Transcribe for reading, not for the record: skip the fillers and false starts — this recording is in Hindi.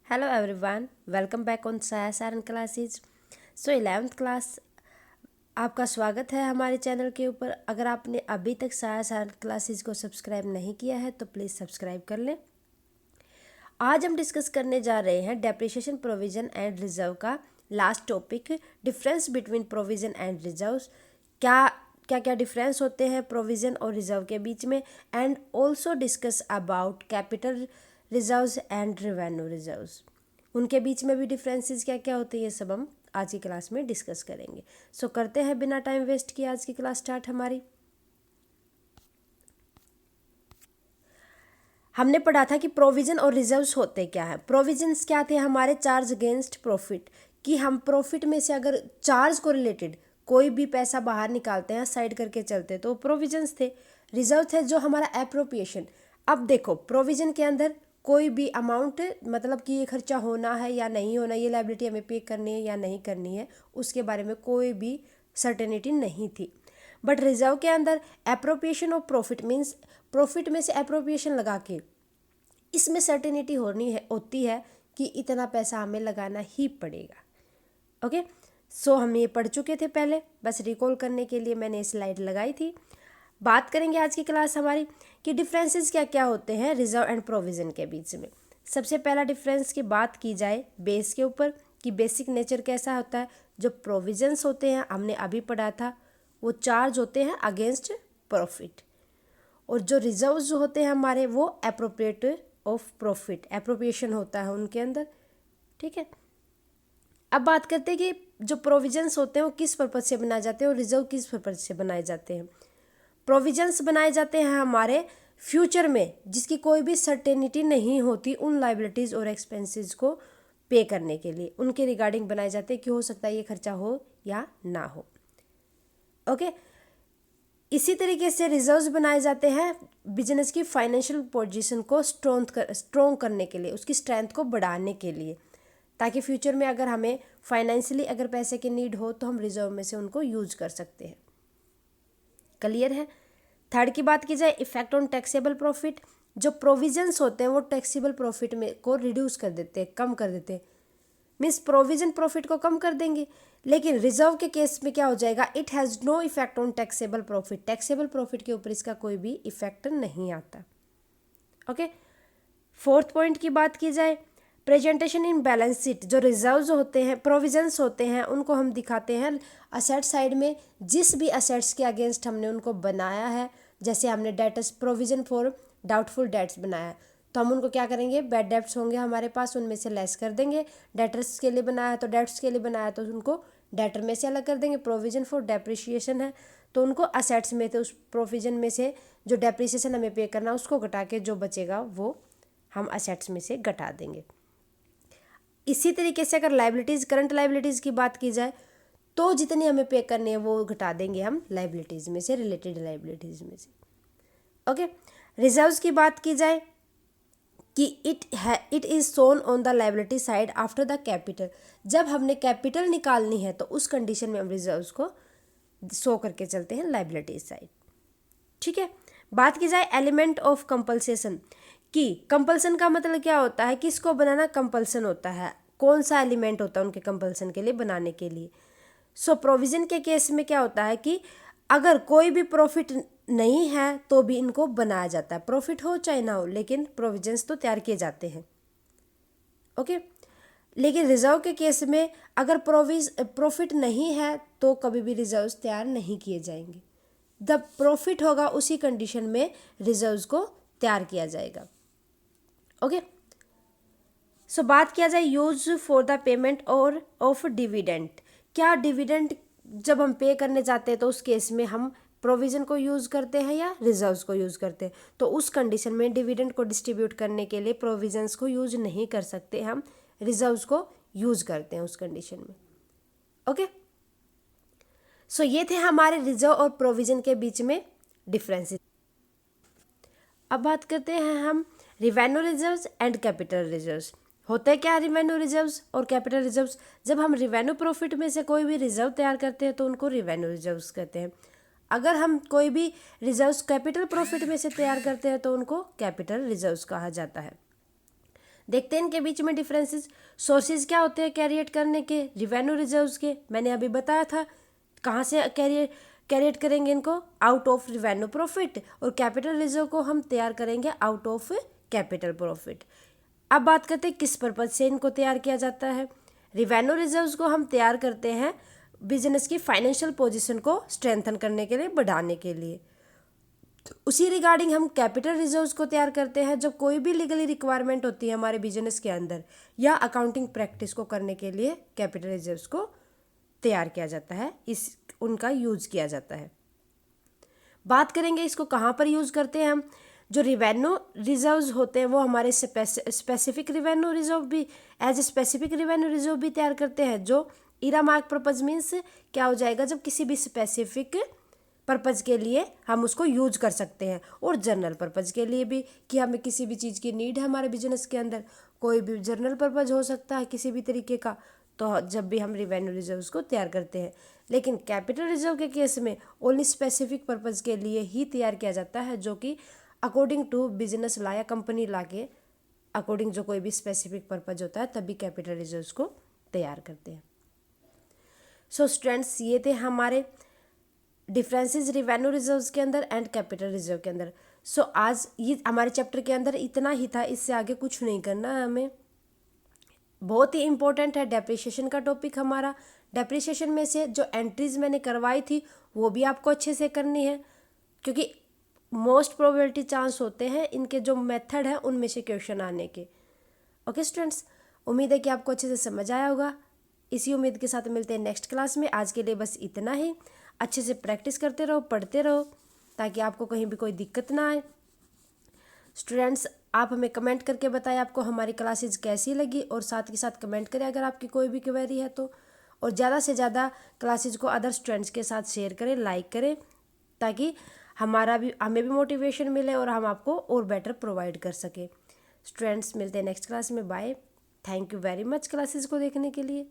Hello everyone, welcome back on साया सारन क्लासेज। 11th क्लास आपका स्वागत है हमारे चैनल के ऊपर। अगर आपने अभी तक साया सारन क्लासेज को सब्सक्राइब नहीं किया है तो प्लीज़ सब्सक्राइब कर लें। आज हम डिस्कस करने जा रहे हैं डेप्रिसिएशन प्रोविजन एंड रिजर्व का last topic, difference between provision and reserve. क्या क्या क्या डिफरेंस होते हैं प्रोविजन और रिजर्व के बीच में, and also discuss about capital reserves and revenue reserves. उनके बीच में भी डिफरेंसेस क्या क्या होते हैं, ये सब हम आज की क्लास में डिस्कस करेंगे। सो करते हैं बिना टाइम वेस्ट किए आज की क्लास स्टार्ट हमारी। हमने पढ़ा था कि प्रोविजन और रिजर्व्स होते क्या है। प्रोविजंस क्या थे? हमारे चार्ज अगेंस्ट प्रॉफिट, कि हम प्रॉफिट में से अगर चार्ज को रिलेटेड कोई भी पैसा बाहर निकालते हैं, साइड करके चलते हैं, तो प्रोविजंस थे। रिजर्व थे जो हमारा एप्रोप्रिएशन। अब देखो, प्रोविजन के अंदर कोई भी अमाउंट, मतलब कि ये खर्चा होना है या नहीं होना, ये लायबिलिटी हमें पे करनी है या नहीं करनी है, उसके बारे में कोई भी सर्टेनिटी नहीं थी। बट रिजर्व के अंदर appropriation of profit means profit में से एप्रोप्रिएशन लगा के इसमें सर्टेनिटी होती है कि इतना पैसा हमें लगाना ही पड़ेगा। ओके, सो हम ये पढ़ चुके थे पहले, बस रिकॉल करने के लिए मैंने स्लाइड लगाई थी। बात करेंगे आज की क्लास हमारी कि डिफरेंसेस क्या क्या होते हैं रिजर्व एंड प्रोविजन के बीच में। सबसे पहला डिफरेंस की बात की जाए बेस के ऊपर, कि बेसिक नेचर कैसा होता है। जो प्रोविजंस होते हैं हमने अभी पढ़ा था, वो चार्ज होते हैं अगेंस्ट प्रॉफिट, और जो रिजर्व्स होते हैं हमारे, वो एप्रोप्रिएट ऑफ प्रॉफिट, एप्रोप्रिएशन होता है उनके अंदर। ठीक है, अब बात करते हैं कि जो प्रोविजंस होते हैं वो किस पर्पज से बनाए जाते हैं और रिजर्व किस पर्पज से बनाए जाते हैं। प्रोविजंस बनाए जाते हैं हमारे फ्यूचर में जिसकी कोई भी सर्टेनिटी नहीं होती, उन लाइबिलिटीज़ और एक्सपेंसेस को पे करने के लिए उनके रिगार्डिंग बनाए जाते हैं कि हो सकता है ये खर्चा हो या ना हो। ओके, इसी तरीके से रिजर्व्स बनाए जाते हैं बिजनेस की फाइनेंशियल पोजीशन को स्ट्रॉन्ग करने के लिए, उसकी स्ट्रेंथ को बढ़ाने के लिए, ताकि फ्यूचर में अगर हमें फाइनेंशियली अगर पैसे की नीड हो तो हम रिजर्व में से उनको यूज कर सकते हैं। क्लियर है। थर्ड की बात की जाए, इफेक्ट ऑन टैक्सेबल प्रॉफिट। जो प्रोविजंस होते हैं वो टैक्सेबल प्रॉफिट में को रिड्यूस कर देते हैं, कम कर देते हैं। मीन्स प्रोविजन प्रॉफिट को कम कर देंगे, लेकिन रिजर्व के केस में क्या हो जाएगा, it has no effect on taxable profit. Taxable profit के ऊपर इसका कोई भी इफेक्ट नहीं आता। ओके, फोर्थ पॉइंट की बात की जाए, प्रेजेंटेशन इन बैलेंस शीट। जो रिजर्व्स होते हैं, प्रोविजंस होते हैं, उनको हम दिखाते हैं असेट साइड में। जिस भी असेट्स के अगेंस्ट हमने उनको बनाया है, जैसे हमने debtors provision for doubtful debts बनाया है, तो हम उनको क्या करेंगे, बैड डेट्स होंगे हमारे पास, उनमें से लेस कर देंगे। डेटर्स के लिए बनाया है तो डेट्स के लिए बनाया तो उनको डेटर में से अलग कर देंगे। प्रोविजन फॉर डेप्रिशिएशन है तो उनको असेट्स में थे, उस प्रोविजन में से जो डेप्रिसिएशन हमें पे करना उसको घटा के जो बचेगा वो हम असेट्स में से घटा देंगे। इसी तरीके से अगर लाइबिलिटीज़, करंट लाइबिलिटीज़ की बात की जाए तो जितनी हमें पे करनी है वो घटा देंगे हम लाइबिलिटीज़ में से, रिलेटेड लाइबिलिटीज़ में से। ओके, रिजर्व्स की बात की जाए कि it is shown on the liability side after the capital. जब हमने कैपिटल निकालनी है तो उस कंडीशन में हम रिजर्व्स को शो करके चलते हैं लाइबिलिटी साइड। ठीक है, बात की जाए एलिमेंट ऑफ कंपल्सेशन, कि कंपल्सन का मतलब क्या होता है, किसको बनाना कंपल्सन होता है, कौन सा एलिमेंट होता है उनके कंपल्सन के लिए बनाने के लिए। सो प्रोविजन के केस में क्या होता है कि अगर कोई भी प्रॉफिट नहीं है तो भी इनको बनाया जाता है, प्रॉफिट हो चाहे ना हो, लेकिन प्रोविजंस तो तैयार किए जाते हैं। ओके, लेकिन रिजर्व के केस में अगर प्रॉफिट नहीं है तो कभी भी रिजर्व्स तैयार नहीं किए जाएंगे। जब प्रॉफिट होगा उसी कंडीशन में रिजर्व्स को तैयार किया जाएगा। ओके, सो बात किया जाए यूज फॉर द पेमेंट और ऑफ डिविडेंड। क्या डिविडेंड जब हम पे करने जाते हैं तो उस केस में हम प्रोविजन को यूज़ करते हैं या रिजर्व्स को यूज़ करते हैं, तो उस कंडीशन में डिविडेंड को डिस्ट्रीब्यूट करने के लिए प्रोविजंस को यूज नहीं कर सकते, हम रिजर्व्स को यूज़ करते हैं उस कंडीशन में। ओके, सो ये थे हमारे रिजर्व और प्रोविजन के बीच में डिफरेंसेस। अब बात करते हैं हम revenue reserves and capital reserves. होते क्या रिवेन्यू रिजर्व्स और कैपिटल रिजर्व्स? जब हम रिवेन्यू प्रॉफिट में से कोई भी रिजर्व तैयार करते हैं तो उनको रिवेन्यू रिजर्व्स कहते हैं। अगर हम कोई भी रिजर्व्स कैपिटल प्रॉफिट में से तैयार करते हैं तो उनको कैपिटल रिजर्व्स कहा जाता है। देखते हैं इनके बीच में डिफरेंसेस। सोर्सेज क्या होते हैं कैरिएट करने के, रिवेन्यू रिजर्व्स के, मैंने अभी बताया था। कहाँ से कैरिएट करेंगे इनको, आउट ऑफ रिवेन्यू प्रॉफिट, और कैपिटल रिजर्व को हम तैयार करेंगे आउट ऑफ कैपिटल प्रॉफिट। अब बात करते हैं किस पर्पज से इनको तैयार किया जाता है। रिवेन्यू रिजर्व्स को हम तैयार करते हैं बिजनेस की फाइनेंशियल पोजीशन को स्ट्रेंथन करने के लिए, बढ़ाने के लिए। उसी रिगार्डिंग हम कैपिटल रिजर्व्स को तैयार करते हैं जब कोई भी लीगली रिक्वायरमेंट होती है हमारे बिजनेस के अंदर, या अकाउंटिंग प्रैक्टिस को करने के लिए कैपिटल रिजर्व्स को तैयार किया जाता है, उनका यूज़ किया जाता है। बात करेंगे इसको कहाँ पर यूज़ करते हैं हम। जो रिवेन्यू रिजर्व्स होते हैं वो हमारे स्पेसिफिक रिवेन्यू रिजर्व भी, as a specific revenue reserve भी तैयार करते हैं, जो इरामार्क पर्पज मीन्स क्या हो जाएगा, जब किसी भी स्पेसिफिक पर्पज़ के लिए हम उसको यूज कर सकते हैं, और जनरल पर्पज़ के लिए भी, कि हमें किसी भी चीज़ की नीड है हमारे बिजनेस के अंदर, कोई भी जनरल पर्पज़ हो सकता है किसी भी तरीके का, तो जब भी हम रिवेन्यू रिजर्व्स को तैयार करते हैं। लेकिन कैपिटल रिजर्व के केस में ओनली स्पेसिफिक पर्पज़ के लिए ही तैयार किया जाता है, जो कि अकॉर्डिंग टू बिजनेस ला या कंपनी ला के अकॉर्डिंग जो कोई भी स्पेसिफिक पर्पज़ होता है तभी कैपिटल रिजर्व्स को तैयार करते हैं। सो स्टूडेंट्स, ये थे हमारे डिफरेंसेस रिवेन्यू रिजर्व्स के अंदर एंड कैपिटल रिजर्व के अंदर। सो आज ये हमारे चैप्टर के अंदर इतना ही था, इससे आगे कुछ नहीं करना है हमें। बहुत ही इंपॉर्टेंट है डेप्रिसिएशन का टॉपिक हमारा। डेप्रिसिएशन में से जो एंट्रीज मैंने करवाई थी वो भी आपको अच्छे से करनी है, क्योंकि मोस्ट प्रोबेबिलिटी चांस होते हैं इनके जो मेथड है उनमें से क्वेश्चन आने के। ओके स्टूडेंट्स, उम्मीद है कि आपको अच्छे से समझ आया होगा। इसी उम्मीद के साथ मिलते हैं नेक्स्ट क्लास में। आज के लिए बस इतना ही। अच्छे से प्रैक्टिस करते रहो, पढ़ते रहो, ताकि आपको कहीं भी कोई दिक्कत ना आए। स्टूडेंट्स, आप हमें कमेंट करके बताएं आपको हमारी क्लासेज कैसी लगी, और साथ ही साथ कमेंट करें अगर आपकी कोई भी क्वेरी है तो। और ज़्यादा से ज़्यादा क्लासेज को अदर स्टूडेंट्स के साथ शेयर करें, लाइक करें, ताकि हमें भी मोटिवेशन मिले और हम आपको और बेटर प्रोवाइड कर सकें। स्टूडेंट्स, मिलते हैं नेक्स्ट क्लास में। Bye. Thank you very much classes को देखने के लिए।